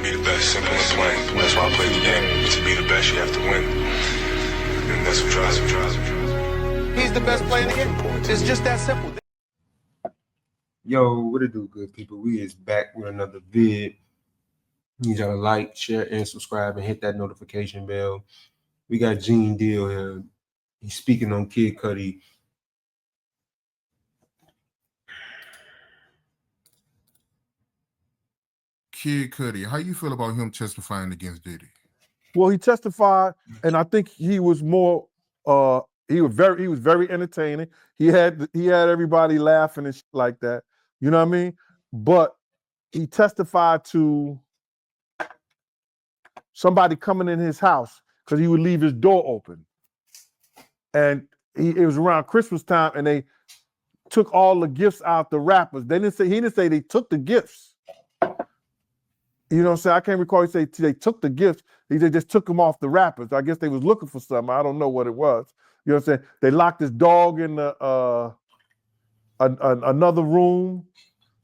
be the best, simple and plain. That's why I play the game. To be the best, you have to win. And that's what drives me. He's the best player in the game. It's just that simple. Yo, what it do, good people? We is back with another vid. Need y'all to like, share, and subscribe, and hit that notification bell. We got Gene Deal here. He's speaking on Kid Cudi. Kid Cudi, how you feel about him testifying against Diddy? Well, he testified, and I think he was more. He was very entertaining. He had everybody laughing and shit like that. You know what I mean? But he testified to somebody coming in his house because he would leave his door open, and it was around Christmas time, and they took all the gifts out the wrappers. He didn't say they took the gifts. You know what I'm saying? I can't recall he said they took the gifts. They just took them off the wrappers. I guess they was looking for something. I don't know what it was. You know what I'm saying? They locked his dog in the another room.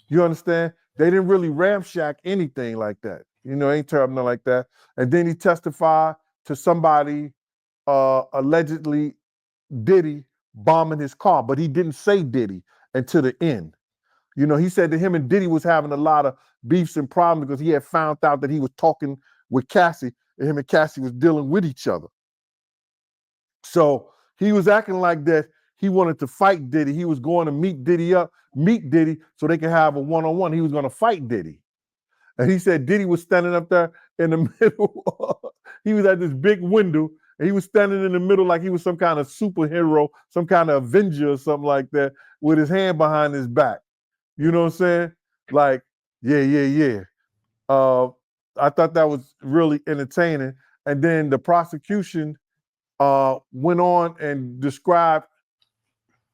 You understand? They didn't really ramshack anything like that. You know, ain't terrible nothing like that. And then he testified to somebody allegedly Diddy bombing his car, but he didn't say Diddy until the end. You know, he said that him and Diddy was having a lot of beefs and problems because he had found out that he was talking with Cassie, and him and Cassie was dealing with each other. So he was acting like that he wanted to fight Diddy. He was going to meet Diddy so they can have a one-on-one. He was going to fight Diddy. And he said Diddy was standing up there in the middle. He was at this big window, and he was standing in the middle like he was some kind of superhero, some kind of Avenger or something like that, with his hand behind his back. You know what I'm saying? Like, yeah. I thought that was really entertaining. And then the prosecution went on and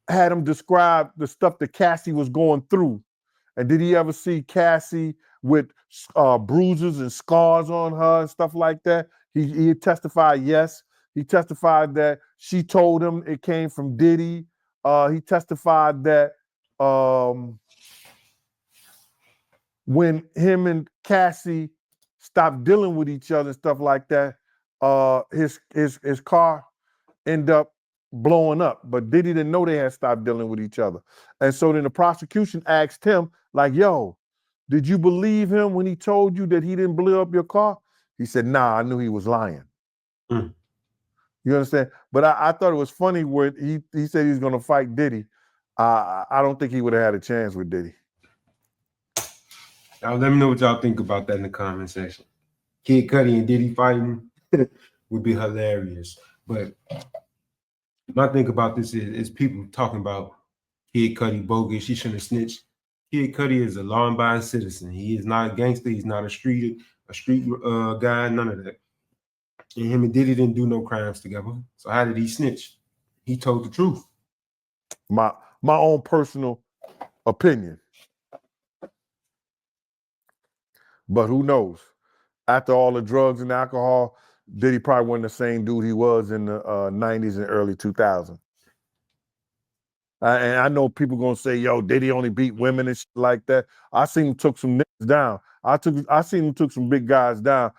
had him describe the stuff that Cassie was going through. And did he ever see Cassie with bruises and scars on her and stuff like that? He testified yes. He testified that she told him it came from Diddy. He testified that when him and Cassie stopped dealing with each other and stuff like that, his car ended up blowing up. But Diddy didn't know they had stopped dealing with each other. And so then the prosecution asked him, like, yo, did you believe him when he told you that he didn't blow up your car? He said, nah, I knew he was lying. Mm. You understand? But I thought it was funny where he said he was going to fight Diddy. I don't think he would have had a chance with Diddy. Now, let me know what y'all think about that in the comment section. Kid Cudi and Diddy fighting would be hilarious. But my thing about this is people talking about Kid Cudi bogus. He shouldn't have snitched. Kid Cudi is a law-abiding citizen. He is not a gangster. He's not a street guy. None of that. And him and Diddy didn't do no crimes together. So how did he snitch? He told the truth. My own personal opinion. But who knows? After all the drugs and alcohol, Diddy probably wasn't the same dude he was in the 90s and early 2000s. And I know people gonna say, yo, Diddy only beat women and shit like that. I seen him took some niggas down. I seen him took some big guys down,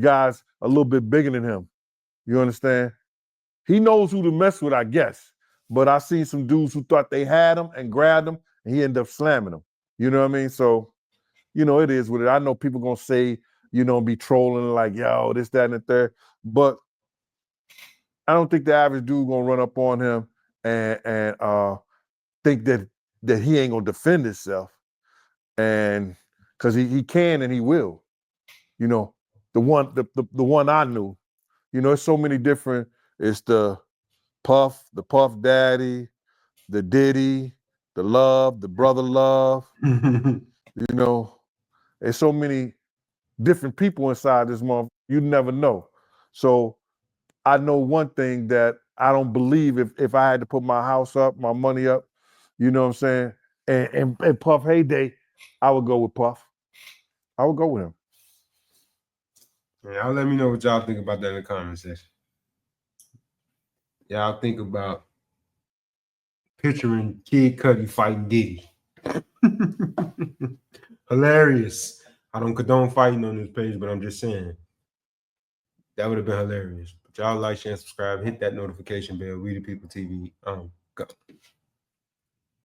guys a little bit bigger than him. You understand? He knows who to mess with, I guess. But I seen some dudes who thought they had him and grabbed him, and he ended up slamming them. You know what I mean? So, you know, it is what it is. I know people gonna say, you know, be trolling like, yo, this, that, and the third. But I don't think the average dude gonna run up on him and think that he ain't gonna defend himself. And because he can and he will. You know, the one I knew. You know, there's so many different, it's the Puff Daddy, the Diddy, the Love, the Brother Love. You know, there's so many different people inside this month. You never know. So I know one thing that I don't believe if I had to put my house up, my money up, you know what I'm saying? And Puff heyday, I would go with Puff. I would go with him. Y'all let me know what y'all think about that in the comment section. Y'all think about picturing Kid Cudi fighting Diddy. Hilarious. I don't condone fighting on this page, but I'm just saying that would have been hilarious. But y'all like, share, and subscribe. Hit that notification bell. We the People TV. Go.